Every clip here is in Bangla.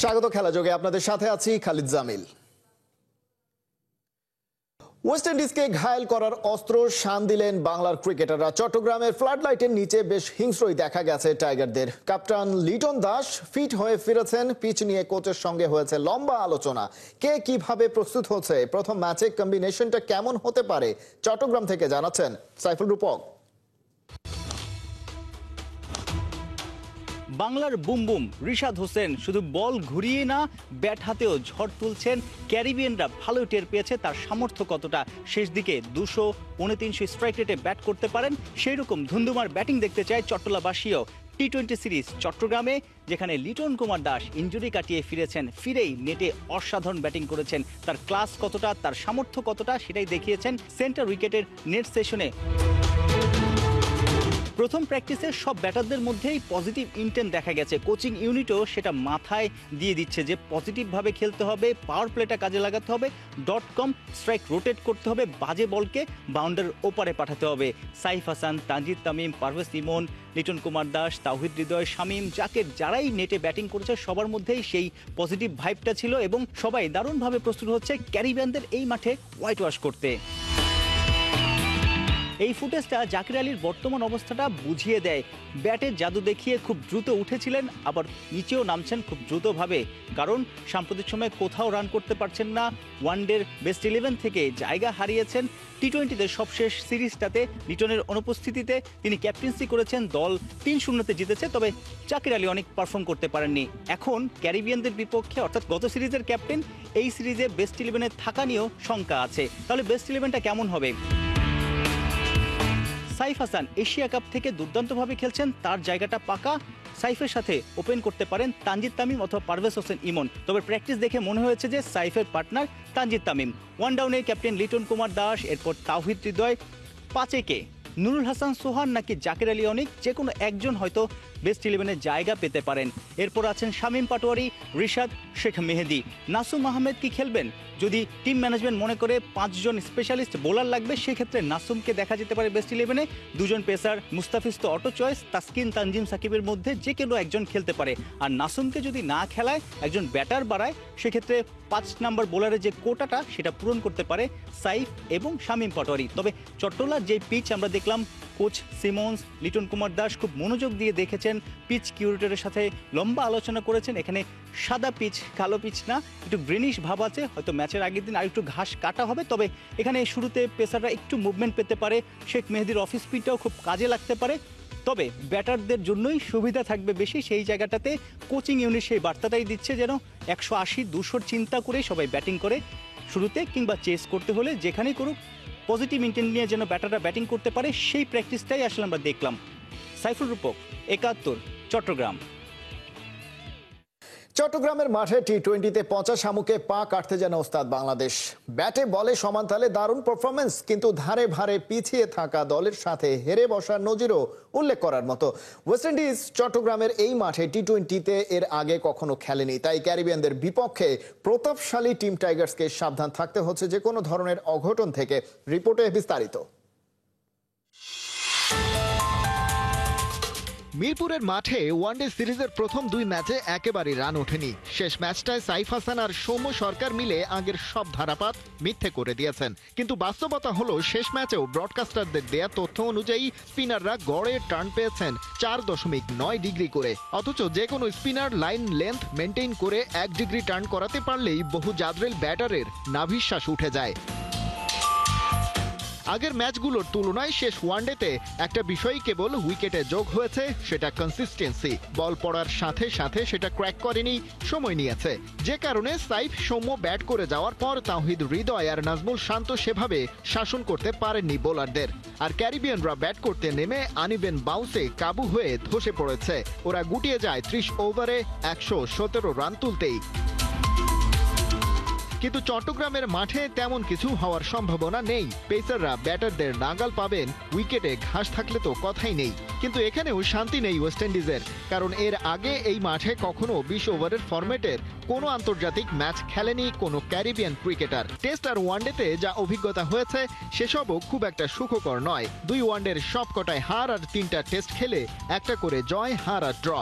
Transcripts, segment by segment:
স্বাগত খেলা যোগে আপনাদের সাথে আছি খালিদ জামিল। ওয়েস্ট ইন্ডিজকে ঘায়েল করার অস্ত্র শান দিলেন বাংলার ক্রিকেটাররা। চট্টগ্রামের ফ্লাড লাইটের নিচে বেশ হিংস্রই দেখা গেছে টাইগারদের। ক্যাপ্টেন লিটন দাস ফিট হয়ে ফিরেছেন। পিচ নিয়ে কোচের সঙ্গে হয়েছে লম্বা আলোচনা। কে কিভাবে প্রস্তুত হচ্ছে, প্রথম ম্যাচে কম্বিনেশনটা কেমন হতে পারে, চট্টগ্রাম থেকে জানাচ্ছেন সাইফুল রূপক। বাংলার বুম বুম রিশাদ হোসেন শুধু বল ঘুরিয়ে না, ব্যাট হাতেও ঝড় তুলছেন। ক্যারিবিয়ানরা ভালো টের পেয়েছে তার সামর্থ্য কতটা। শেষ দিকে 200-300 স্ট্রাইক রেটে ব্যাট করতে পারেন, সেই রকম ধুন্ধুমার ব্যাটিং দেখতে চায় চট্টলাবাসীও। টি-20 সিরিজ চট্টগ্রামে, যেখানে লিটন কুমার দাস ইনজুরি কাটিয়ে ফিরেছেন, ফিরেই নেটে অসাধারণ ব্যাটিং করেছেন। তার ক্লাস কতটা, তার সামর্থ্য কতটা, সেটাই দেখিয়েছেন সেন্টার উইকেটের নেট সেশনে। প্রথম প্র্যাকটিসে সব ব্যাটারদের মধ্যেই পজিটিভ ইন্টেন্ট দেখা গেছে। কোচিং ইউনিটও সেটা মাথায় দিয়ে দিচ্ছে যে পজিটিভভাবে খেলতে হবে, পাওয়ার প্লেটা কাজে লাগাতে হবে, .com স্ট্রাইক রোটেট করতে হবে, বাজে বলকে বাউন্ডারির ওপারে পাঠাতে হবে। সাইফ হাসান, তানজিদ তামিম, পারভেজ ইমন, লিটন কুমার দাস, তাওহিদ হৃদয়, শামীম, জাকের যারাই নেটে ব্যাটিং করেছে সবার মধ্যেই সেই পজিটিভ ভাইবটা ছিল এবং সবাই দারুণভাবে প্রস্তুত হচ্ছে ক্যারিবিয়ানদের এই মাঠে হোয়াইট ওয়াশ করতে। এই ফুটেজটা জাকির আলীর বর্তমান অবস্থাটা বুঝিয়ে দেয়। ব্যাটের জাদু দেখিয়ে খুব দ্রুত উঠেছিলেন, আবার নিচেও নামছেন খুব দ্রুতভাবে, কারণ সাম্প্রতিক সময়ে কোথাও রান করতে পারছেন না। ওয়ানডের বেস্ট 11 থেকে জায়গা হারিয়েছেন। টি-20তে সবশেষ সিরিজটাতে লিটনের অনুপস্থিতিতে তিনি ক্যাপ্টেন্সি করেছেন, দল 3-0-তে জিতেছে। তবে জাকির আলী অনেক পারফর্ম করতে পারেননি। এখন ক্যারিবিয়ানদের বিপক্ষে, অর্থাৎ গত সিরিজের ক্যাপ্টেন, এই সিরিজে বেস্ট 11-এ থাকা নিয়েও শঙ্কা আছে। তাহলে বেস্ট 11টা কেমন হবে? সাইফ হাসান এশিয়া কাপ থেকে দুর্দান্তভাবে খেলছেন, তার জায়গাটা পাকা। সাইফের সাথে ওপেন করতে পারেন তানজিদ তামিম অথবা পারভেজ হোসেন ইমন। তবে প্র্যাকটিস দেখে মনে হয়েছে যে সাইফের পার্টনার তানজিদ তামিম। ওয়ান ডাউনে ক্যাপ্টেন লিটন কুমার দাস, এরপর তাওহিদ হৃদয়, 5-এ নুরুল হাসান সোহান নাকি জাকির আলী অনিক, যে কোনো একজন হয়তো বেস্ট 11-এ জায়গা পেতে পারেন। এরপর আছেন শামীম পাটোয়ারি, রিশাদ, শেখ মেহেদি। নাসুম আহমেদ কি খেলবেন? যদি টিম ম্যানেজমেন্ট মনে করে 5 জন স্পেশালিস্ট বোলার লাগবে, সেক্ষেত্রে নাসুমকে দেখা যেতে পারে বেস্ট 11-এ। 2 জন পেসার, মুস্তাফিজ তো অটো চয়েস, তাসকিন, তানজিম, সাকিবের মধ্যে যে কেউ একজন খেলতে পারে। আর নাসুমকে যদি না খেলায়, একজন ব্যাটার বাড়ায়, সেক্ষেত্রে 5 নাম্বার বোলারের যে কোটাটা সেটা পূরণ করতে পারে সাইফ এবং শামীম পাটোয়ারি। তবে চট্টলার যে পিচ আমরা দেখলাম, কোচ সিমন্স, লিটন কুমার দাস খুব মনোযোগ দিয়ে দেখেছেন, পিচ কিউরেটরের সাথে লম্বা আলোচনা করেছেন। এখানে সাদা পিচ, কালো পিচ না, একটু গ্রিনিশ ভাব আছে। হয়তো ম্যাচের আগের দিন আর একটু ঘাস কাটা হবে। তবে এখানে শুরুতে পেসাররা একটু মুভমেন্ট পেতে পারে। শেখ মেহেদির অফিস স্পিডটাও খুব কাজে লাগতে পারে। তবে ব্যাটারদের জন্যই সুবিধা থাকবে বেশি। সেই জায়গাটাতে কোচিং ইউনিট সেই বার্তাটাই দিচ্ছে, যেন 180-200 চিন্তা করে সবাই ব্যাটিং করে শুরুতে, কিংবা চেস করতে হলে যেখানেই করুক পজিটিভ ইন্টেন্ট নিয়ে যেন ব্যাটাররা ব্যাটিং করতে পারে, সেই প্র্যাকটিসটাই আসলে আমরা দেখলাম। সাইফুল রূপক, 71, চট্টগ্রাম। চট্টগ্রামের মাঠে টি-20তে পচা শামুকে পা কাটতে যেন ওস্তাদ বাংলাদেশ। ব্যাটে বলে সমান তালে দারুণ পারফরমেন্স, কিন্তু ধারে ভারে পিছিয়ে থাকা দলের সাথে হেরে বসার নজিরও উল্লেখ করার মতো। ওয়েস্ট ইন্ডিজ চট্টগ্রামের এই মাঠে টি-20তে এর আগে কখনো খেলেনি, তাই ক্যারিবিয়ানদের বিপক্ষে প্রতাপশালী টিম টাইগার্সকে সাবধান থাকতে হচ্ছে যে কোনো ধরনের অঘটন থেকে। রিপোর্টে বিস্তারিত। মিরপুরের মাঠে ওয়ানডে সিরিজের প্রথম 2 ম্যাচে একেবারেই রান ওঠেনি। শেষ ম্যাচটায় সাইফ হাসান আর সৌম্য সরকার মিলে আগের সব ধারাপাত মিথ্যে করে দিয়েছেন। কিন্তু বাস্তবতা হলো, শেষ ম্যাচেও ব্রডকাস্টারদের দেয়া তথ্য অনুযায়ী স্পিনাররা গড়ে টার্ন পেয়েছেন 4.9 ডিগ্রি করে। অথচ যে কোনো স্পিনার লাইন লেন্থ মেনটেইন করে 1 ডিগ্রি টার্ন করাতে পারলেই বহু জাদরেল ব্যাটারের নাভিশ্বাস উঠে যায়। আগের ম্যাচগুলোর তুলনায় শেষ ওয়ানডেতে একটা বিষয় কেবল উইকেটে যোগ হয়েছে, সেটা কনসিস্টেন্সি। বল পড়ার সাথে সাথে সেটা ক্র্যাক করেনি, সময় নিয়েছে। যে কারণে সাইফ সৌম্য ব্যাট করে যাওয়ার পর তাওহিদ হৃদয় আর নাজমুল শান্ত সেভাবে শাসন করতে পারেননি বোলারদের। আর ক্যারিবিয়ানরা ব্যাট করতে নেমে আনইভেন বাউন্সে কাবু হয়ে ধসে পড়েছে। ওরা গুটিয়ে যায় 30 ওভারে 117 রান তুলতেই। কিন্তু চট্টগ্রামের মাঠে তেমন কিছু হওয়ার সম্ভাবনা নেই। পেসাররা ব্যাটারদের নাগাল পাবেন, উইকেটে ঘাস থাকলে তো কথাই নেই। কিন্তু এখানেও শান্তি নেই ওয়েস্ট ইন্ডিজের, কারণ এর আগে এই মাঠে কখনো 20 ওভারের ফরম্যাটের কোনো আন্তর্জাতিক ম্যাচ খেলেনি কোনো ক্যারিবিয়ান ক্রিকেটার। টেস্ট আর ওয়ানডেতে যা অভিজ্ঞতা হয়েছে সেসবও খুব একটা সুখকর নয়। 2 ওয়ানডের সবকটায় হার আর 3টা টেস্ট খেলে একটা করে জয়, হার আর ড্র।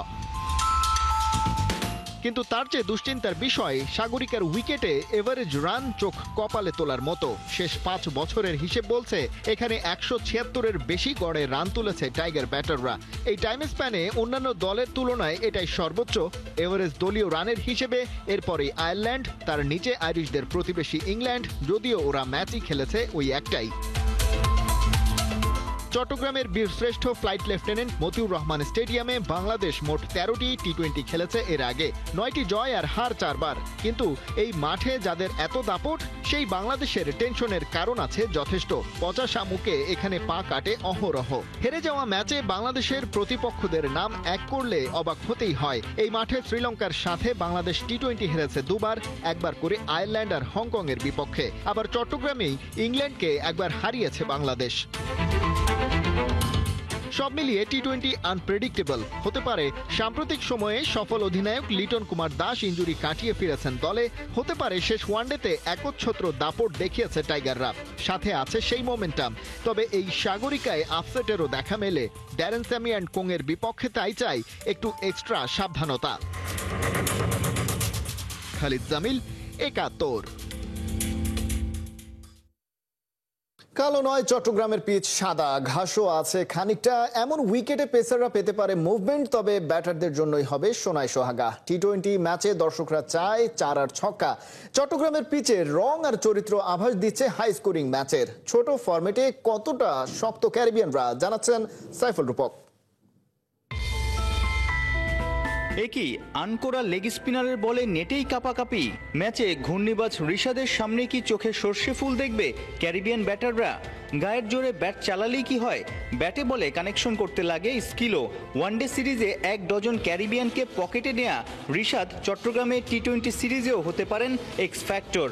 কিন্তু তার চেয়ে দুশ্চিন্তার বিষয় সাগরিকার উইকেটে এভারেজ রান চোখ কপালে তোলার মতো। শেষ 5 বছরের হিসেব বলছে এখানে 176-এর বেশি গড়ে রান তুলেছে টাইগার ব্যাটাররা। এই টাইম স্প্যানে অন্যান্য দলের তুলনায় এটাই সর্বোচ্চ এভারেজ দলীয় রানের হিসেবে। এরপরে আয়ারল্যান্ড, তার নিচে আইরিশদের প্রতিবেশী ইংল্যান্ড, যদিও ওরা ম্যাচই খেলেছে ওই একটাই। চট্টগ্রামের বীরশ্রেষ্ঠ ফ্লাইট লেফটেন্যান্ট মতিউর রহমান স্টেডিয়ামে বাংলাদেশ মোট 13টি টি-20 খেলেছে এর আগে, 9টি জয় আর হার 4 বার। কিন্তু এই মাঠে যাদের এত দাপট, সেই বাংলাদেশের টেনশনের কারণ আছে যথেষ্ট। পচা শামুকে এখানে পা কাটে অহরহ। হেরে যাওয়া ম্যাচে বাংলাদেশের প্রতিপক্ষদের নাম এক করলে অবাক হতেই হয়। এই মাঠে শ্রীলঙ্কার সাথে বাংলাদেশ টি-20 হেরেছে 2 বার, একবার করে আয়ারল্যান্ড আর হংকং এর বিপক্ষে। আবার চট্টগ্রামেই ইংল্যান্ডকে একবার হারিয়েছে বাংলাদেশ। সব মিলিয়ে টি-20 আনপ্রেডিক্টেবল হতে পারে। সাম্প্রতিক সময়ে সফল অধিনায়ক লিটন কুমার দাস ইনজুরি কাটিয়ে ফিরেছেন দলে। হতে পারে শেষ ওয়ানডেতে একচ্ছত্র দাপট দেখিয়েছে টাইগাররা, সাথে আছে সেই মোমেন্টাম। তবে এই সাগরিকায় আপসেটেরও দেখা মেলে। ড্যারেন স্যামি অ্যান্ড কোং এর বিপক্ষে তাই চাই একটু এক্সট্রা সাবধানতা। খালিদ জামিল, একাত্তর। কালো নয় চট্টগ্রামের পিচ, সাদা ঘাসও আছে খানিকটা। এমন উইকেটে পেসাররা পেতে পারে মুভমেন্ট, তবে ব্যাটারদের জন্যই হবে সোনায় সোহাগা। টি-20 ম্যাচে দর্শকরা চায় 4 আর ছক্কা। চট্টগ্রামের পিচের রং আর চরিত্র আভাস দিচ্ছে হাই স্কোরিং ম্যাচের। ছোট ফরম্যাটে কতটা শক্ত ক্যারিবিয়ানরা, জানাচ্ছেন সাইফুল রূপক। একই আনকোরা লেগ স্পিনারের বলে নেটেই কাপাকাপি। ম্যাচে ঘূর্ণিবাজ ঋষাদের সামনে কি চোখে সর্ষে ফুল দেখবে ক্যারিবিয়ান ব্যাটাররা? গায়ের জোরে ব্যাট চালালেই কি হয়, ব্যাটে বলে কানেকশন করতে লাগে স্কিলও। ওয়ানডে সিরিজে 1 ডজন ক্যারিবিয়ানকে পকেটে নেয়া ঋষাদ চট্টগ্রামে টি-20 সিরিজেও হতে পারেন এক্স ফ্যাক্টর।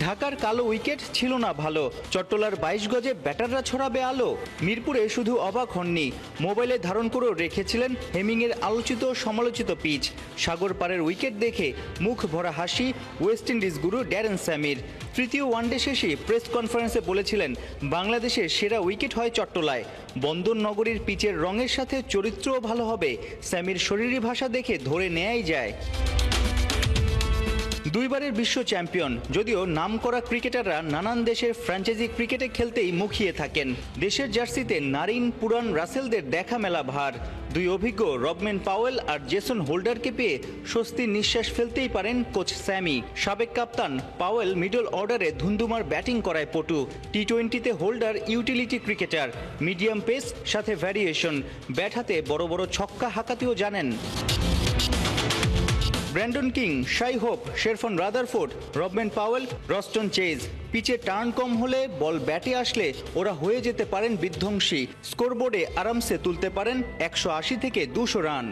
ঢাকার কালো উইকেট ছিল না ভালো, চট্টলার 22 গজে ব্যাটাররা ছড়াবে আলো। মিরপুরে শুধু অবাক হননি, মোবাইলে ধারণ করেও রেখেছিলেন হেমিংয়ের আলোচিত সমালোচিত পিচ। সাগর পারের উইকেট দেখে মুখ ভরা হাসি ওয়েস্ট ইন্ডিজ গুরু ড্যারেন স্যামির। তৃতীয় ওয়ানডে শেষে প্রেস কনফারেন্সে বলেছিলেন, বাংলাদেশের সেরা উইকেট হয় চট্টলায়। বন্দর নগরীর পিচের রঙের সাথে চরিত্রও ভালো হবে। স্যামির শরীরী ভাষা দেখে ধরে নেয়াই যায়। 2 বারের বিশ্ব চ্যাম্পিয়ন, যদিও নামকরা ক্রিকেটাররা নানান দেশের ফ্র্যাঞ্চাইজি ক্রিকেটে খেলতেই মুখিয়ে থাকেন। দেশের জার্সিতে নারিন, পুরান, রাসেলদের দেখা মেলা ভার। 2 অভিজ্ঞ রবম্যান পাওয়েল আর জেসন হোল্ডারকে পেয়ে স্বস্তির নিঃশ্বাস ফেলতেই পারেন কোচ স্যামি। সাবেক কাপ্তান পাওয়েল মিডল অর্ডারে ধুন্দুমার ব্যাটিং করায় পটু। টি-20তে Holder utility cricketer, medium pace সাথে ভ্যারিয়েশন। ব্যাট হাতে বড় বড় ছক্কা হাঁকাতেও জানেন। Brandon King, Shai Hope, Sherfane Rutherford, Rovman Powell, Roston Chase. পিচে টার্ন কম হলে বল ব্যাটে আসলে ওরা হয়ে যেতে পারেন বিধ্বংসী। স্কোরবোর্ডে আরামসে তুলতে পারেন 180 থেকে 200 রান।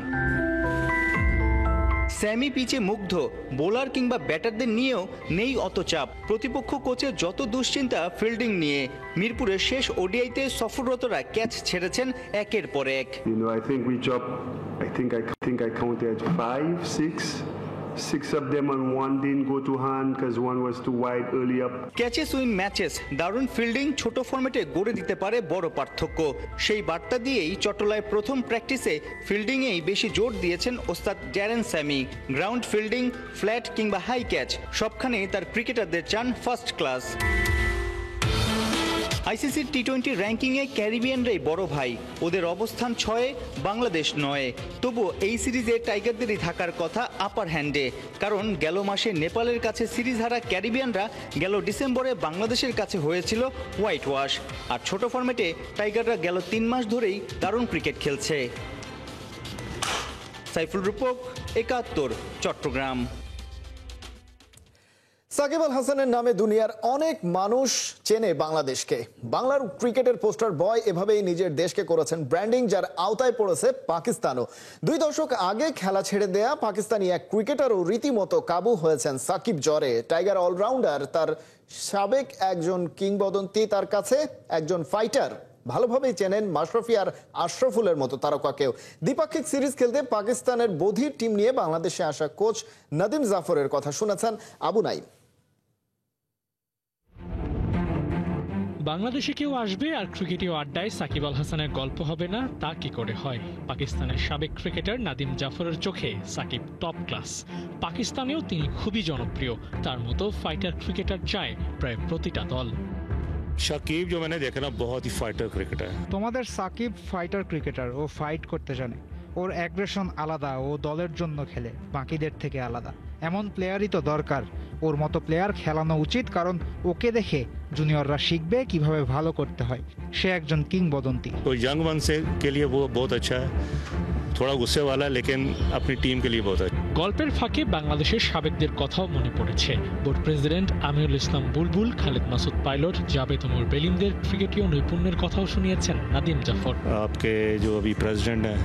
স্যামি পিচে মুগ্ধ, বোলার কিংবা ব্যাটারদের নিয়েও নেই অত চাপ। প্রতিপক্ষ কোচের যত দুশ্চিন্তা ফিল্ডিং নিয়ে। মিরপুরের শেষ ওডিআইতে সফররতরা ক্যাচ ছেড়েছেন একের পর এক। I counted 5, 6 of them, and one didn't go to hand because one was too wide early up. Catches win matches, দারুণ ফিল্ডিং ছোট ফরম্যাটে গড়ে দিতে পারে বড় পার্থক্য। সেই বার্তা দিয়েই চট্টলায় প্রথম প্র্যাকটিসে ফিল্ডিংয়েই বেশি জোর দিয়েছেন ওস্তাদ Darren Sammy. Ground fielding, flat কিংবা হাই ক্যাচ, সবখানেই তার ক্রিকেটারদের চান ফার্স্ট ক্লাস। আইসিসির টি-20 র্যাঙ্কিংয়ে ক্যারিবিয়ানরাই বড় ভাই। ওদের অবস্থান 6-এ, বাংলাদেশ 9-এ। তবু এই সিরিজে টাইগারদেরই থাকার কথা আপার হ্যান্ডে, কারণ গেল মাসে নেপালের কাছে সিরিজ হারা ক্যারিবিয়ানরা গেল ডিসেম্বরে বাংলাদেশের কাছে হয়েছিল হোয়াইট ওয়াশ। আর ছোট ফরম্যাটে টাইগাররা গেল 3 মাস ধরেই দারুণ ক্রিকেট খেলছে। সাইফুল রূপক, একাত্তর, চট্টগ্রাম। সাকিব আল হাসানের নামে দুনিয়ার অনেক মানুষ চেনে বাংলাদেশকে। বাংলার ক্রিকেটের পোস্টার বয় এভাবেই নিজের দেশকে করেছেন ব্র্যান্ডিং, যার আওতায় পড়েছে পাকিস্তানও। 2 দশক আগে খেলা ছেড়ে দেয়া পাকিস্তানি এক ক্রিকেটারও রীতিমতো কাবু হয়েছেন সাকিব জ্বরে। টাইগার অলরাউন্ডার, তার সাবেক একজন কিংবদন্তি, তার কাছে একজন ফাইটার। ভালোভাবেই চেনেন মাশরাফি আর আশরাফুলের মতো তারকাকেও। দ্বিপাক্ষিক সিরিজ খেলতে পাকিস্তানের বধির টিম নিয়ে বাংলাদেশে আসা কোচ নাদিম জাফরের কথা শুনেছেন আবু নাইম। বাংলাদেশে কেউ আসবে আর ক্রিকেটীয় আড্ডায় সাকিব আল হাসানের গল্প হবে না, তা কি করে হয়? পাকিস্তানের সাবেক ক্রিকেটার নাদিম জাফরের চোখে সাকিব টপ ক্লাস। পাকিস্তানেও তিনি খুবই জনপ্রিয়। তার মতো ফাইটার ক্রিকেটার চায় প্রায় প্রতিটা দল। শাকিব जो मैंने देखा ना बहुत ही फाइटर क्रिकेटर है। তোমাদের সাকিব ফাইটার ক্রিকেটার, ও ফাইট করতে জানে, ওর অ্যাগ্রেশন আলাদা, ও দলের জন্য খেলে, বাকিদের থেকে আলাদা। এমন প্লেয়ারই তো দরকার, ওর মতো প্লেয়ার খেলানো উচিত, কারণ ওকে দেখে জুনিয়ররা শিখবে কিভাবে ভালো করতে হয়। সে একজন কিংবদন্তি। तो यंग वन से के लिए वो बहुत अच्छा है, थोड़ा गुस्से वाला है लेकिन अपनी टीम के लिए बहुत अच्छा। গল্পের ফাঁকে বাংলাদেশের সাবেকদের কথাও মনে পড়েছে। বোর্ড প্রেসিডেন্ট আমিরুল ইসলাম বুলবুল, খালেদ মাসুদ পাইলট, জাবেদ ওমর বেলিমদের ক্রিকেটীয় নৈপুণ্যের কথাও শুনিয়েছেন নাদিম জাফর। आपके जो अभी प्रेसिडेंट हैं,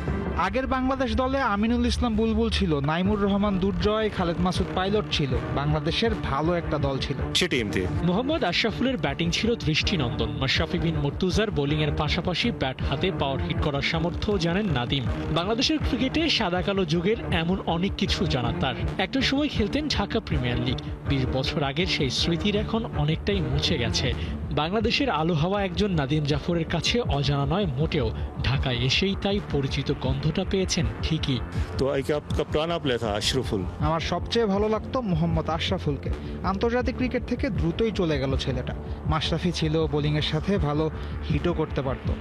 আগের বাংলাদেশ দলে আমিনুল ইসলাম বুলবুল ছিল, নাইমুর রহমান দুর্জয়, খালেদ মাসুদ পাইলট ছিল। বাংলাদেশের ভালো একটা দল ছিল, अच्छी टीम थी। মোহাম্মদ আশরাফুলের ব্যাটিং ছিল দৃষ্টিনন্দন। মাশরাফি বিন মুর্তুজার বোলিংয়ের পাশাপাশি ব্যাট হাতে পাওয়ার হিট করার সামর্থ্য জানেন নাদিম। বাংলাদেশের ক্রিকেটে সাদা কালো যুগের এমন অনেক কিছু জানা তার। একটা সময় খেলতেন ঢাকা প্রিমিয়ার লিগ। 20 বছর আগের সেই স্মৃতির এখন অনেকটাই মুছে গেছে। বাংলাদেশের আলো হাওয়া একজন নাদিম জাফরের কাছে অজানা নয় মোটেও। ঢাকায় এসেই তাই পরিচিত গন্ধটা পেয়েছেন ঠিকই। तो एक आपका पुराना प्लेयर था अशरफुल। আমার সবচেয়ে ভালো লাগতো মোহাম্মদ আশরাফুলকে। আন্তর্জাতিক ক্রিকেট থেকে দ্রুতই চলে গেল ছেলেটা। মাশরাফি ছিল, বোলিংয়ের সাথে ভালো হিটও করতে পারতো।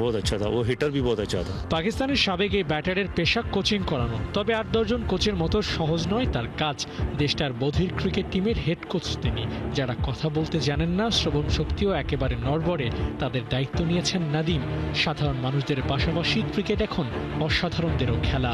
बहुत अच्छा था, वो हिटर भी बहुत अच्छा था। পাকিস্তানের সাবেক এই ব্যাটারের পেশা কোচিং করানো। তবে 8-10 জন কোচের মতো সহজ নয় তার কাজ। দেশটার বধির ক্রিকেট টিমের হেড কোচ তিনি। যারা কথা বলতে জানেন না, শ্রবণ শক্তিও একেবারে নড়বড়ে, তাদের দায়িত্ব নিয়েছেন নাদিম। সাধারণ মানুষদের পাশাপাশি ক্রিকেট এখন অসাধারণদেরও খেলা।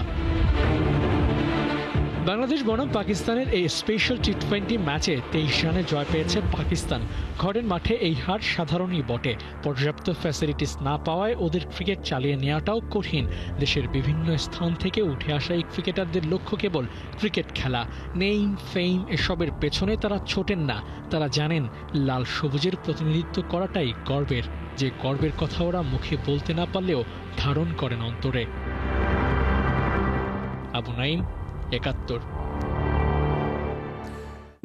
বাংলাদেশ বনাম পাকিস্তানের এই স্পেশাল টি20 ম্যাচে 23 রানে জয় পেয়েছে পাকিস্তান। ঘরের মাঠে এই হার সাধারণই বটে। পর্যাপ্ত ফ্যাসিলিটিস না পাওয়ায় ওদের ক্রিকেট চালিয়ে নেওয়াটাও কঠিন। দেশের বিভিন্ন স্থান থেকে উঠে আসা এই ক্রিকেটারদের লক্ষ্য কেবল ক্রিকেট খেলা। নেইম ফেম এসবের পেছনে তারা ছোটেন না। তারা জানেন লাল সবুজের প্রতিনিধিত্ব করাটাই গর্বের। যে গর্বের কথা ওরা মুখে বলতে না পারলেও ধারণ করেন অন্তরে। আবু নাইম, 71।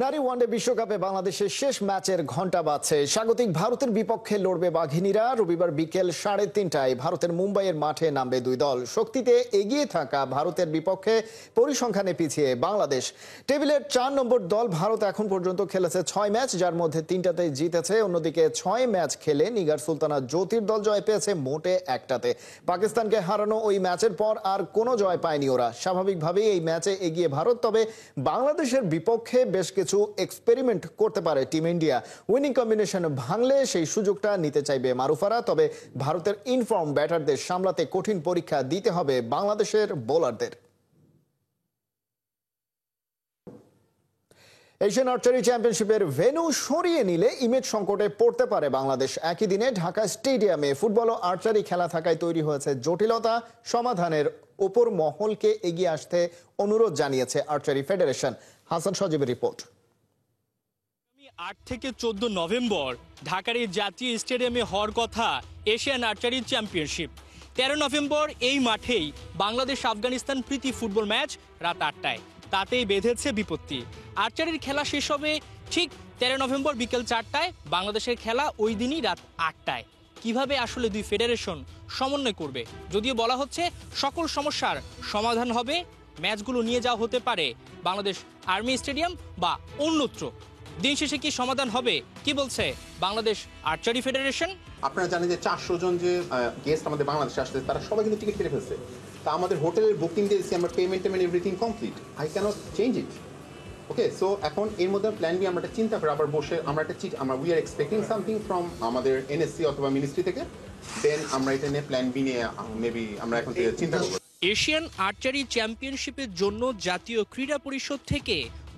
নারী ওয়ানডে বিশ্বকাপে বাংলাদেশের শেষ ম্যাচের ঘণ্টা বাজছে। স্বাগতিক ভারতের বিপক্ষে লড়বে বাঘিনীরা। রবিবার বিকেল 3:30টায় ভারতের মুম্বাইয়ের মাঠে নামবে দুই দল। শক্তিতে এগিয়ে থাকা ভারতের বিপক্ষে পরিসংখ্যানে পিছিয়ে বাংলাদেশ। টেবিলের 4 নম্বর দল ভারত এখন পর্যন্ত খেলেছে 6 ম্যাচ, যার মধ্যে 3টাতেই জিতেছে। অন্যদিকে 6 ম্যাচ খেলে নিগার সুলতানা জ্যোতির দল জয় পেয়েছে মোটে 1টাতে। পাকিস্তানকে হারানো ওই ম্যাচের পর আর কোনো জয় পায়নি ওরা। স্বাভাবিকভাবেই এই ম্যাচে এগিয়ে ভারত, তবে বাংলাদেশের বিপক্ষে বেশ কিছু এক্সপেরিমেন্ট করতে পারে টিম ইন্ডিয়া। উইনিং কম্বিনেশন ভাঙলে সেই সুযোগটা নিতে চাইবে মারুফারা। তবে ভারতের ইনফর্ম ব্যাটারদের সামলাতে কঠিন পরীক্ষা দিতে হবে বাংলাদেশের বোলারদের। এশিয়ান আর্চারি চ্যাম্পিয়নশিপের ভেন্যু সরিয়ে নিলে ইমেজ সংকটে পড়তে পারে বাংলাদেশ। একই দিনে ঢাকা স্টেডিয়ামে ফুটবল ও আর্চারি খেলা থাকায় তৈরি হয়েছে জটিলতা। সমাধানের উপর মহলকে এগিয়ে আসতে অনুরোধ জানিয়েছে আর্চারি ফেডারেশন। হাসান সজীবের রিপোর্ট। 8 থেকে 14 নভেম্বর ঢাকার এই জাতীয় স্টেডিয়ামে হওয়ার কথা এশিয়ান আর্চারি চ্যাম্পিয়নশিপ। 13 নভেম্বর এই মাঠেই বাংলাদেশ আফগানিস্তান প্রীতি ফুটবল ম্যাচ রাত 8টায়। তাতেই বেঁধেছে বিপত্তি। আর্চারির খেলা শেষ হবে ঠিক 13 নভেম্বর বিকেল 4টায়। বাংলাদেশের খেলা ওই দিনই রাত 8টায়। কিভাবে আসলে দুই ফেডারেশন সমন্বয় করবে? যদিও বলা হচ্ছে সকল সমস্যার সমাধান হবে, ম্যাচগুলো নিয়ে যাওয়া হতে পারে বাংলাদেশ আর্মি স্টেডিয়াম বা অন্যত্র। দিন শেষে কি সমাধান হবে, কি বলছে বাংলাদেশ আর্চারি ফেডারেশন? আপনারা জানেন যে 400 জন যে গেস্ট আমাদের বাংলাদেশে আসছে, তারা সবাই কিন্তু টিকিট কেটে ফেলছে। তা আমাদের হোটেলের বুকিং দিয়েছি আমরা, payment everything complete. I can't change it. Okay, so এখন এর মধ্যে প্ল্যান বি আমরা একটা চিন্তা করে আবার বসে আমরা একটা আমরা we are expecting something from আমাদের এনএসসি অথবা মিনিস্ট্রি থেকে। দেন আমরা এটা নিয়ে প্ল্যান বি নিয়ে মেবি আমরা এখন চিন্তা করব। এশিয়ান আর্চারি চ্যাম্পিয়নশিপের জন্য জাতীয় ক্রীড়া পরিষদ থেকে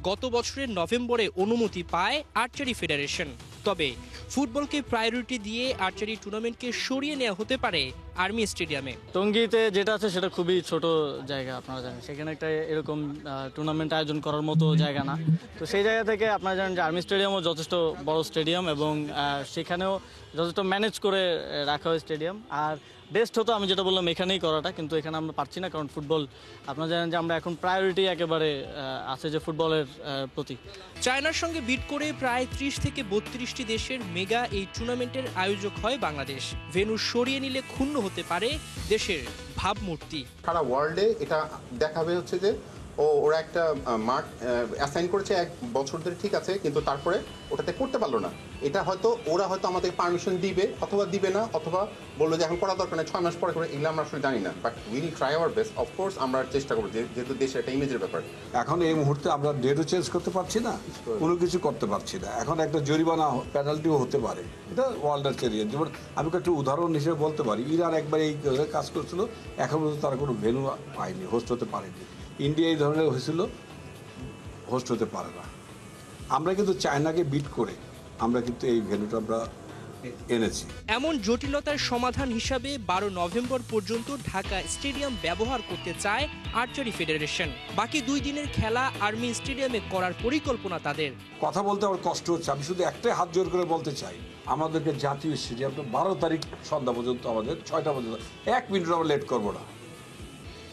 গত বছরের নভেম্বরে অনুমতি পায় আর্চারি ফেডারেশন। তবে ফুটবলকে প্রায়োরিটি দিয়ে আর্চারি টুর্নামেন্টকে সরিয়ে নেওয়া হতে পারে আর্মি স্টেডিয়ামে। টঙ্গীতে যেটা আছে সেটা খুবই ছোট জায়গা, আপনারা জানেন, সেখানে একটা এরকম টুর্নামেন্ট আয়োজন করার মতো জায়গা না। তো সেই জায়গা থেকে আপনারা জানেন যে আর্মি স্টেডিয়ামও যথেষ্ট বড় স্টেডিয়াম এবং সেখানেও যথেষ্ট ম্যানেজ করে রাখা হয় স্টেডিয়াম। আর বেস্ট হতো আমি যেটা বললাম এখানেই করাটা, কিন্তু এখানে আমরা পারছি না, কারণ ফুটবল আপনারা জানেন যে আমরা এখন প্রায়োরিটি একেবারে আছে যে ফুটবলের প্রতি। চায়নার সঙ্গে বিট করে প্রায় 30 থেকে 32টি দেশের মেগা এই টুর্নামেন্টের আয়োজক হয় বাংলাদেশ। ভেন্যু সরিয়ে নিলে ক্ষুণ্ণ হতে পারে দেশের ভাবমূর্তি। সারা ওয়ার্ল্ডে এটা দেখাবে হচ্ছে যে ওরা একটা মাঠ অ্যাসাইন করেছে 1 বছর ধরে, ঠিক আছে, কিন্তু তারপরে ওটাতে করতে পারলো না। এটা হয়তো ওরা হয়তো আমাদের পারমিশন দিবে অথবা দিবে না, অথবা বললো যে এখন করা দরকার নেই, 6 মাস পরে করে, এগুলো আমরা আসলে জানি না। But will try our best, of course আমরা চেষ্টা করবো, যেহেতু দেশের একটা ইমেজের ব্যাপার। এখন এই মুহূর্তে আমরা ডেটও চেঞ্জ করতে পারছি না, কোনো কিছু করতে পারছি না। এখন একটা জরিমানা পেনাল্টিও হতে পারে, এটা ওয়ার্ল্ডের ক্যারিয়ার। যেমন আমি একটা উদাহরণ হিসেবে বলতে পারি, ইরান একবার এই কাজ করছিল, এখন পর্যন্ত তারা কোনো ভেন্যু পায়নি, হোস্ট হতে পারেনি। ইন্ডিয়া এই ধরনের হয়েছিল, হোস্ট হতে পারে না। আমরা কিন্তু চায়নাকে বিট করে আমরা কিন্তু এই ভেন্যুটা আমরা এনেছি। এমন জটিলতার সমাধান হিসাবে 12 নভেম্বর পর্যন্ত ঢাকা স্টেডিয়াম ব্যবহার করতে চায় আর্চারি ফেডারেশন। বাকি 2 দিনের খেলা আর্মি স্টেডিয়ামে করার পরিকল্পনা তাদের। কথা বলতে আমার কষ্ট হচ্ছে, আমি শুধু একটাই হাত জোর করে বলতে চাই, আমাদেরকে জাতীয় স্টেডিয়ামটা 12 তারিখ সন্ধ্যা পর্যন্ত, আমাদের 6টা পর্যন্ত 1 মিনিট আমরা লেট করবো না।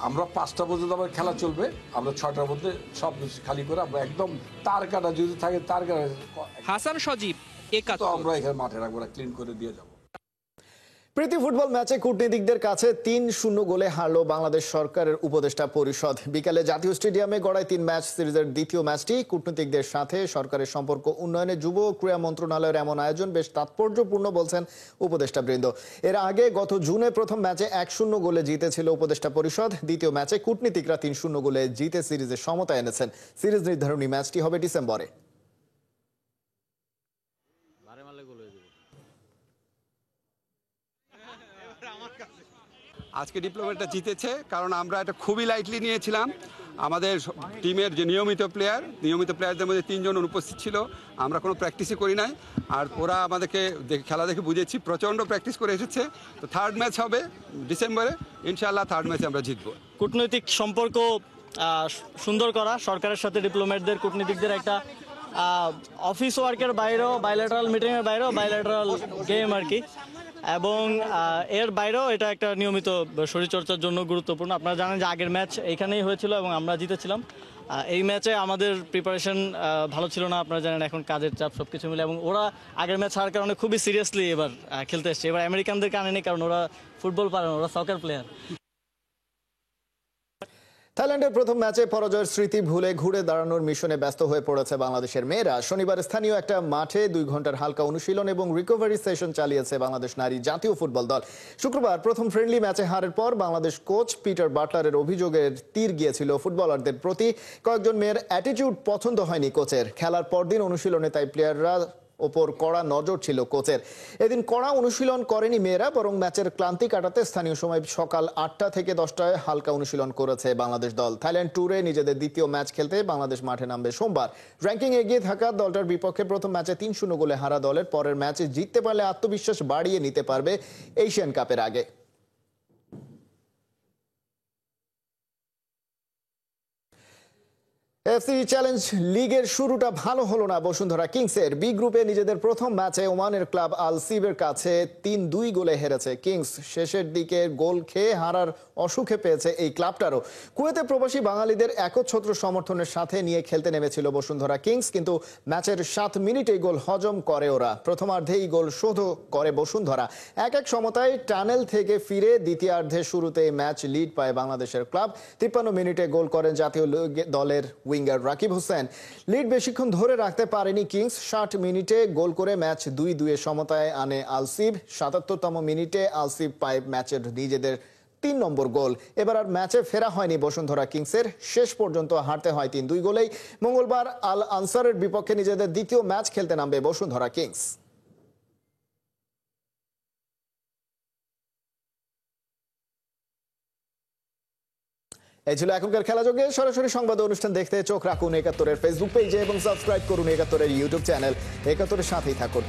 আমরা 5টা পর্যন্ত আমার খেলা চলবে, আমরা 6টার মধ্যে সব কিছু খালি করে আমরা একদম তার কাটা যদি থাকে তার কাটা। হাসান সজীব, আমরা এখানে মাঠে রাখবো না, ক্লিন করে দিয়ে যাবো। প্রীতি ফুটবল ম্যাচে কূটনীতিকদের কাছে 3-0 গোলে হারল বাংলাদেশ সরকারের উপদেষ্টা পরিষদ। বিকালে জাতীয় স্টেডিয়ামে গড়ায় 3 ম্যাচ সিরিজের দ্বিতীয় ম্যাচটি। কূটনীতিকদের সাথে সরকারের সম্পর্ক উন্নয়নে যুব ক্রীড়া মন্ত্রণালয়ের এমন আয়োজন বেশ তাৎপর্যপূর্ণ বলছেন উপদেষ্টা বৃন্দ। এর আগে গত জুনে প্রথম ম্যাচে 1-0 গোলে জিতেছিল উপদেষ্টা পরিষদ। দ্বিতীয় ম্যাচে কূটনীতিকরা 3-0 গোলে জিতে সিরিজে সমতা এনেছেন। সিরিজ নির্ধারণী ম্যাচটি হবে ডিসেম্বরে। আজকে ডিপ্লোমেটটা জিতেছে, কারণ আমরা এটা খুবই লাইটলি নিয়েছিলাম। আমাদের টিমের যে নিয়মিত প্লেয়ারদের মধ্যে 3 জন অনুপস্থিত ছিল, আমরা কোনো প্র্যাকটিসই করি নাই। আর ওরা আমাদেরকে খেলা দেখে বুঝেছি প্রচণ্ড প্র্যাকটিস করে এসেছে। তো 3rd ম্যাচ হবে ডিসেম্বরে, ইনশাআল্লাহ 3rd ম্যাচে আমরা জিতবো। কূটনৈতিক সম্পর্ক সুন্দর করা, সরকারের সাথে ডিপ্লোমেটদের, কূটনীতিকদের একটা অফিস ওয়ার্কের বাইরেও, বাইল্যাটারাল মিটিংয়ের বাইরেও বাইল্যাটারাল গেম আর কি, এবং এর বাইরেও এটা একটা নিয়মিত শরীরচর্চার জন্য গুরুত্বপূর্ণ। আপনারা জানেন যে আগের ম্যাচ এইখানেই হয়েছিল এবং আমরা জিতেছিলাম। এই ম্যাচে আমাদের প্রিপারেশন ভালো ছিল না, আপনারা জানেন, এখন কাজের চাপ সবকিছু মিলে, এবং ওরা আগের ম্যাচ হারার কারণে খুবই সিরিয়াসলি এবার খেলতে এসছে। এবার আমেরিকানদেরকে আনেনি, কারণ ওরা ফুটবল পারে না, ওরা সকার প্লেয়ার। থাইল্যান্ডের প্রথম ম্যাচে পরাজয়ের স্মৃতি ভুলে ঘুরে দাঁড়ানোর মিশনে ব্যস্ত হয়ে পড়েছে বাংলাদেশের মেয়েরা। শনিবার স্থানীয় একটা মাঠে 2 ঘন্টার হালকা অনুশীলন এবং রিকভারি সেশন চালিয়েছে বাংলাদেশ নারী জাতীয় ফুটবল দল। শুক্রবার প্রথম ফ্রেন্ডলি ম্যাচে হারের পর বাংলাদেশ কোচ পিটার বাটলারের অভিযোগের তীর গিয়েছিল ফুটবলারদের প্রতি। কয়েকজন মেয়ের অ্যাটিটিউড পছন্দ হয়নি কোচের। খেলার পরদিন অনুশীলনে তাই প্লেয়াররা ওপর কড়া নজর ছিল কোচের। এদিন কড়া অনুশীলন করেনি মেয়েরা, বরং ম্যাচের ক্লান্তি কাটাতে স্থানীয় সময় সকাল 8টা থেকে 10টায় হালকা অনুশীলন করেছে বাংলাদেশ দল। থাইল্যান্ড ট্যুরে নিজেদের দ্বিতীয় ম্যাচ খেলতে বাংলাদেশ মাঠে নামবে সোমবার। র্যাঙ্কিং এগিয়ে থাকা দলটার বিপক্ষে প্রথম ম্যাচে 3-0 গোলে হারা দলের পরের ম্যাচে জিততে পারলে আত্মবিশ্বাস বাড়িয়ে নিতে পারবে এশিয়ান কাপের আগে। এফসি চ্যালেঞ্জ লিগের শুরুটা ভালো হলো না বসুন্ধরা কিংসের। বি গ্রুপে নিজেদের প্রথম ম্যাচে ওমানের ক্লাব আল সিবের কাছে 3-2 গোলে হেরেছে কিংস। শেষের দিকে গোল খেয়ে হারার অসুখে পেয়েছে এই ক্লাবটারও। কুয়েতে প্রবাসী বাঙালিদের একচ্ছত্র সমর্থনের সাথে নিয়ে খেলতে নেমেছিল বসুন্ধরা কিংস, কিন্তু ম্যাচের 7 মিনিটেই গোল হজম করে ওরা। প্রথমার্ধেই গোল শোধ করে বসুন্ধরা। 1-1 সমতায় টানেল থেকে ফিরে দ্বিতীয়ার্ধে শুরুতে ম্যাচ লিড পায় বাংলাদেশের ক্লাব। 53 মিনিটে গোল করেন জাতীয় দলের উইঙ্গার রাকিব হোসেন। লিড বেশিক্ষণ ধরে রাখতে পারেনি কিংস। 60 মিনিটে গোল করে ম্যাচ 2-2 সমতায় আনে আলসিব। 77তম মিনিটে আলসিব পায় ম্যাচের নিজেদের 3 নম্বর গোল। এবার আর ম্যাচে ফেরা হয়নি বসুন্ধরা কিংসের। শেষ পর্যন্ত হারতে হয় 3-2 গোলেই। মঙ্গলবার আল আনসারের বিপক্ষে নিজেদের দ্বিতীয় ম্যাচ খেলতে নামবে বসুন্ধরা কিংস। এই ছিল এখনকার খেলাযোগে। সরাসরি সংবাদ অনুষ্ঠান দেখতে চোখ রাখুন 71-এর ফেসবুক পেজে এবং সাবস্ক্রাইব করুন 71-এর ইউটিউব চ্যানেল। 71-এর সাথেই থাকুন।